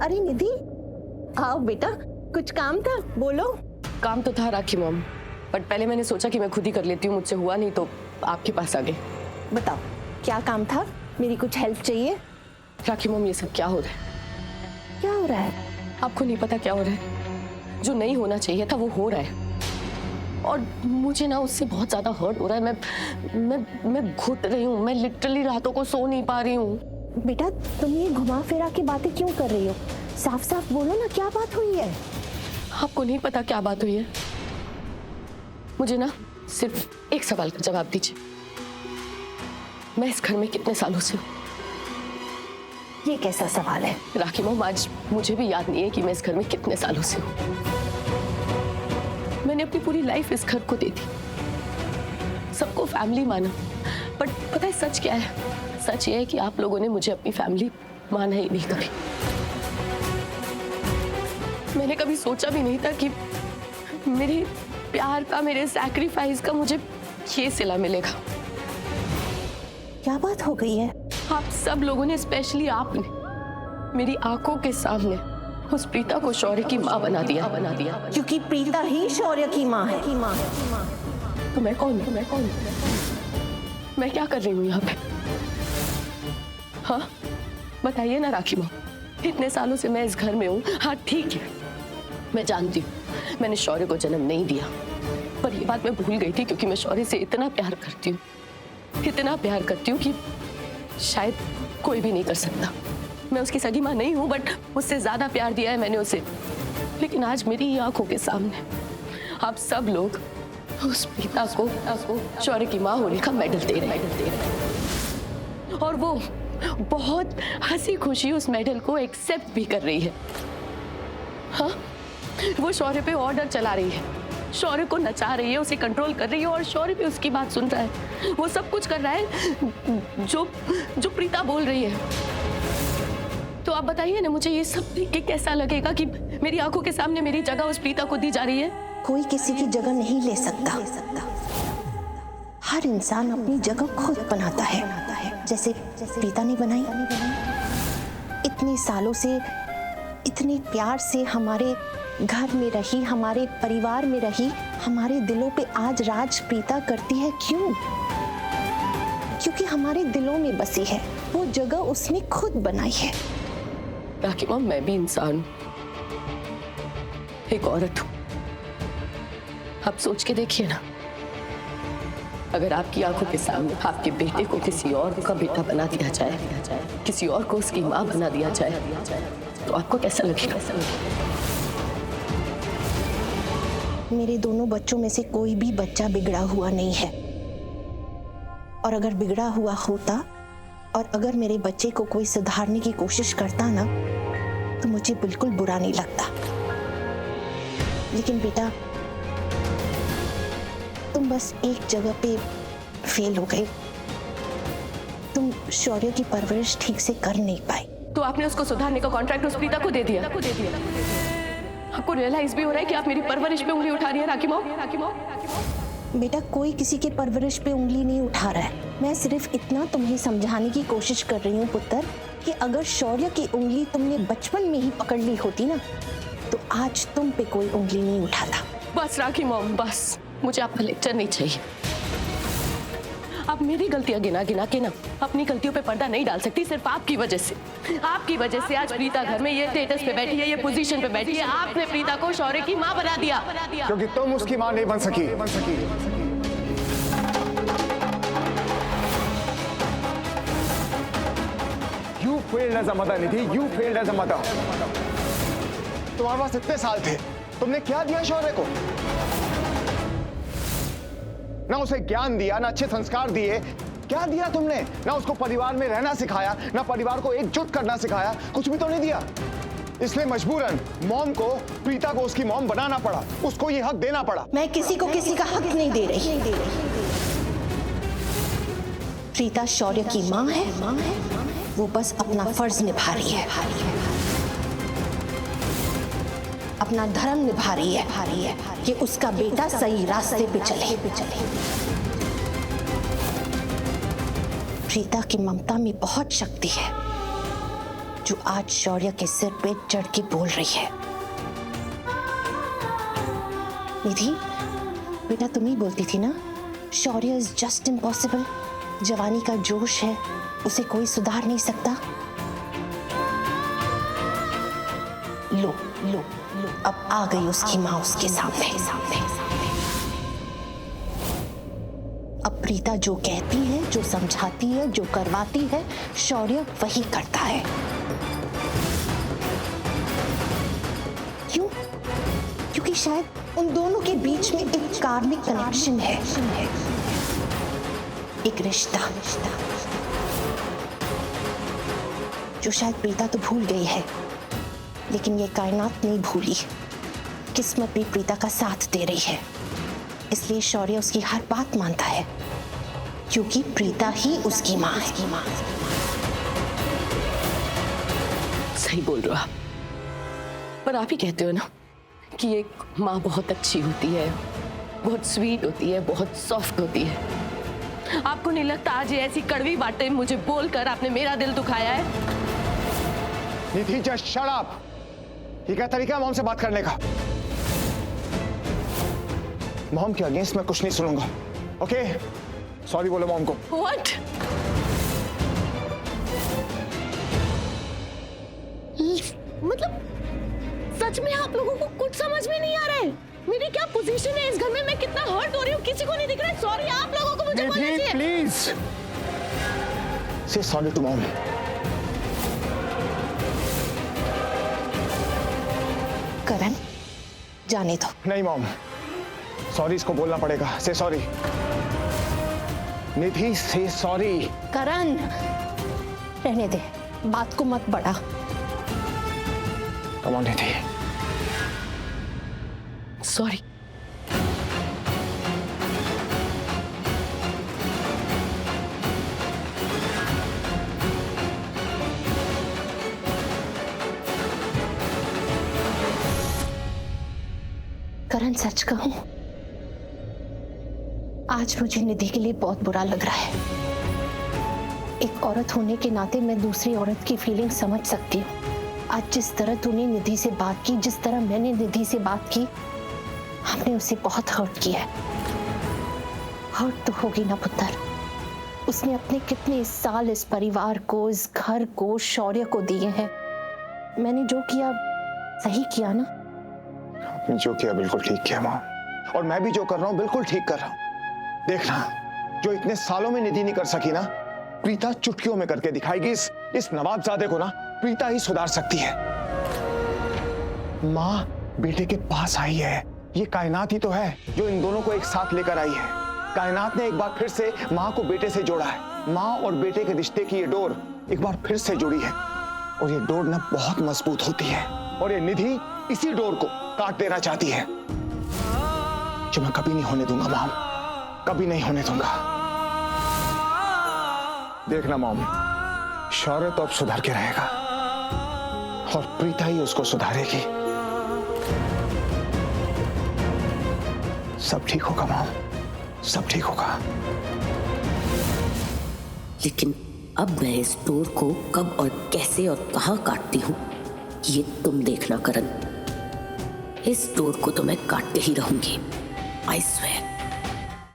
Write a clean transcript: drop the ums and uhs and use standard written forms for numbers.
अरे निधि, आओ बेटा, कुछ काम था, बोलो। काम तो था राखी मॉम, बट पहले मैंने सोचा कि मैं खुद ही कर लेती हूँ, मुझसे हुआ नहीं तो आपके पास आ गए। बताओ क्या काम था, मेरी कुछ हेल्प चाहिए? राखी मॉम, ये सब क्या हो रहा है? क्या हो रहा है? आपको नहीं पता क्या हो रहा है? जो नहीं होना चाहिए था वो हो रहा है, और मुझे ना उससे बहुत ज्यादा हर्ट हो रहा है। मैं घुट रही हूँ, मैं लिटरली रातों को सो नहीं पा रही हूँ। बेटा तुम ये घुमा फिरा के बातें क्यों कर रही हो? साफ साफ बोलो ना, क्या बात हुई है? आपको नहीं पता क्या बात हुई है? मुझे ना सिर्फ एक सवाल का जवाब दीजिए, मैं इस घर में कितने सालों से हूँ? ये कैसा सवाल है? राखी मॉम, आज मुझे भी याद नहीं है कि मैं इस घर में कितने सालों से हूँ। मैंने अपनी पूरी लाइफ इस घर को दे दी, सबको फैमिली माना, बट पता है सच क्या है? सच ये है कि आप लोगों ने मुझे अपनी फैमिली माना ही नहीं कभी। मैंने कभी सोचा भी नहीं था कि मेरे प्यार का, मेरे सैक्रिफाइस का मुझे ये सिला मिलेगा। क्या बात हो गई है? आप सब लोगों ने, स्पेशली आपने, मेरी आंखों के सामने उस प्रीता को शौर्य की माँ बना दिया। क्योंकि प्रीता ही शौर्य की माँ है। तो मैं कौन हूँ? मैं क्या कर रही हूँ यहाँ पे? हाँ बताइए ना राखी माँ, इतने सालों से मैं इस घर में हूँ। हाँ ठीक है, मैं जानती हूँ मैंने शौर्य को जन्म नहीं दिया, पर ये बात मैं भूल गई थी क्योंकि मैं शौर्य से इतना प्यार करती हूँ, इतना प्यार करती हूँ कि शायद कोई भी नहीं कर सकता। मैं उसकी सगी माँ नहीं हूँ, बट उससे ज्यादा प्यार दिया है मैंने उसे। लेकिन आज मेरी आंखों के सामने आप सब लोग उस प्रीता को शौर्य की माँ होने का मेडल दे रहे हैं, और वो बहुत हंसी खुशी उस मेडल को एक्सेप्ट भी कर रही है। हाँ, वो शौर्य पे ऑर्डर चला रही है, शौर्य को नचा रही है, उसे कंट्रोल कर रही है, और शौर्य भी उसकी बात सुन रहा है। वो सब कुछ कर रहा है जो प्रीता बोल रही है। तो आप बताइए ना, मुझे ये सब देख के कैसा लगेगा कि मेरी आंखों के सामने मेरी जगह उस प्रीता को दी जा रही है? कोई किसी की जगह नहीं ले सकता। हर इंसान अपनी जगह खुद बनाता है, जैसे प्रीता ने बनाई। इतने सालों से इतने प्यार से हमारे घर में रही, हमारे परिवार में रही, हमारे दिलों पे आज राज प्रीता करती है। क्यों? क्योंकि हमारे दिलों में बसी है, वो जगह उसने खुद बनाई है। राखी मॉम, मैं भी इंसान हूं, एक औरत हूं। आप सोच के देखिए ना, अगर आपकी आंखों के सामने आपके बेटे को किसी और का बेटा बना दिया जाए, किसी और को उसकी माँ बना दिया जाए, तो आपको कैसा लगेगा? मेरे दोनों बच्चों में से कोई भी बच्चा बिगड़ा हुआ नहीं है, और अगर बिगड़ा हुआ होता और अगर मेरे बच्चे को कोई सुधारने की कोशिश करता ना, तो मुझे बिल्कुल बुरा नहीं लगता। लेकिन बेटा, तुम बस एक जगह पे फेल हो गई। तुम शौर्य की परवरिश ठीक से कर नहीं पाई। तो आपने उसको सुधारने का कॉन्ट्रैक्ट उस प्रीता को दे दिया। आपको रियलाइज भी हो रहा है कि आप मेरी परवरिश पे उंगली उठा रही है राखी मॉम? बेटा, कोई किसी के परवरिश पे उंगली नहीं उठा रहा है। मैं सिर्फ इतना तुम्हें समझाने की कोशिश कर रही हूँ पुत्र, कि अगर शौर्य की उंगली तुमने बचपन में ही पकड़ ली होती ना, तो आज तुम पे कोई उंगली नहीं उठाता। बस राखी मॉम, बस, मुझे आपका लेक्चर नहीं चाहिए। आप मेरी गलतियां गिना के ना अपनी गलतियों पे पर्दा नहीं डाल सकती। सिर्फ आपकी वजह से, आज प्रीता घर में ये स्टेटस पे बैठी है, ये पोजीशन पे बैठी है। आपने प्रीता को शौर्य की माँ बना दिया, क्योंकि तुम उसकी माँ नहीं बन सकी। You failed as a mother, Nidhi, you failed as a mother। तुम्हारे पास इतने साल थे, तुमने क्या दिया शौर्य को? ना उसे ज्ञान दिया, ना अच्छे संस्कार दिए। क्या दिया तुमने? ना उसको परिवार में रहना सिखाया, ना परिवार को एकजुट करना सिखाया। कुछ भी तो नहीं दिया। इसलिए मजबूरन मॉम को, प्रीता को उसकी मॉम बनाना पड़ा, उसको ये हक देना पड़ा। मैं किसी को किसी का हक नहीं दे रही। प्रीता शौर्य की माँ है, वो बस अपना फर्ज निभा रही है, अपना धर्म निभा रही है कि उसका बेटा सही रास्ते पे चले। प्रीता की ममता में बहुत शक्ति है, जो आज शौर्य के सिर पे चढ़ के बोल रही है। निधि, बेटा तुम ही बोलती थी ना, शौर्य इज जस्ट इम्पॉसिबल। जवानी का जोश है, उसे कोई सुधार नहीं सकता। लो लो लो, अब आ गई उसकी माँ उसके सामने। अब प्रीता जो कहती है, जो समझाती है, जो करवाती है, शौर्य वही करता है। क्यों? क्योंकि शायद उन दोनों के बीच में एक कार्मिक कनेक्शन है, एक रिश्ता जो शायद प्रीता तो भूल गई है, लेकिन ये कायनात नहीं भूली। किस्मत भी प्रीता का साथ दे रही है, इसलिए शौर्य उसकी हर बात मानता है, क्योंकि प्रीता ही उसकी माँ है। सही बोल रहे हो आप, पर आप ही कहते हो ना कि एक माँ बहुत अच्छी होती है, बहुत स्वीट होती है, बहुत सॉफ्ट होती है। आपको नहीं लगता आज ये ऐसी कड़वी बातें मुझे बोलकर आपने मेरा दिल दुखाया है? निधि, जस्ट शट अप। ये क्या तरीका है मॉम से बात करने का? मॉम के अगेंस्ट मैं कुछ नहीं सुनूंगा, ओके? सॉरी बोलो मॉम को। What? मतलब सच में आप लोगों को कुछ समझ में नहीं आ रहा है? मेरी क्या पोजीशन है इस घर में, मैं कितना हर्ट हो रही हूँ, किसी को नहीं दिख रहा है। सॉरी आप लोगों को मुझे बोलना चाहिए। प्लीज से सॉरी टू मॉम। करण, जाने दो। नहीं मॉम, सॉरी इसको बोलना पड़ेगा। से सॉरी निधि, से सॉरी। करण, रहने दे, बात को मत बढ़ा। Come on Nidhi. सॉरी। करण, सच कहूं, आज मुझे निधि के लिए बहुत बुरा लग रहा है। एक औरत होने के नाते मैं दूसरी औरत की फीलिंग समझ सकती हूँ। आज जिस तरह तूने निधि से बात की, जिस तरह मैंने निधि से बात की, हमने उसे बहुत हर्ट किया है। हर्ट तो होगी ना पुत्र। उसने अपने कितने साल इस परिवार को, इस घर को, शौर्य को दिए हैं। मैंने जो किया सही किया ना? आपने जो किया बिल्कुल ठीक किया माँ, और मैं भी जो कर रहा हूँ बिल्कुल ठीक कर रहा हूँ। देखना, जो इतने सालों में निधि नहीं कर सकी ना, प्रीता चुटकियों में करके दिखाएगी। इस नवाबजादे को ना प्रीता ही सुधार सकती है। माँ बेटे के पास आई है, ये कायनात ही तो है जो इन दोनों को एक साथ लेकर आई है। कायनात ने एक बार फिर से माँ को बेटे से जोड़ा है। माँ और बेटे के रिश्ते की ये डोर एक बार फिर से जुड़ी है, और ये डोर ना बहुत मजबूत होती है, और ये निधि इसी डोर को काट देना चाहती है, जो मैं कभी नहीं होने दूंगा मॉम, कभी नहीं होने दूंगा। देखना मॉम, शौर्य तो अब सुधर के रहेगा, और प्रीता ही उसको सुधारेगी। सब ठीक होगा मॉम, सब ठीक होगा। लेकिन अब मैं इस डोर को कब और कैसे और कहां काटती हूं, ये तुम देखना करण। इस डोर को तो मैं काटते ही रहूंगी, आई स्वेयर।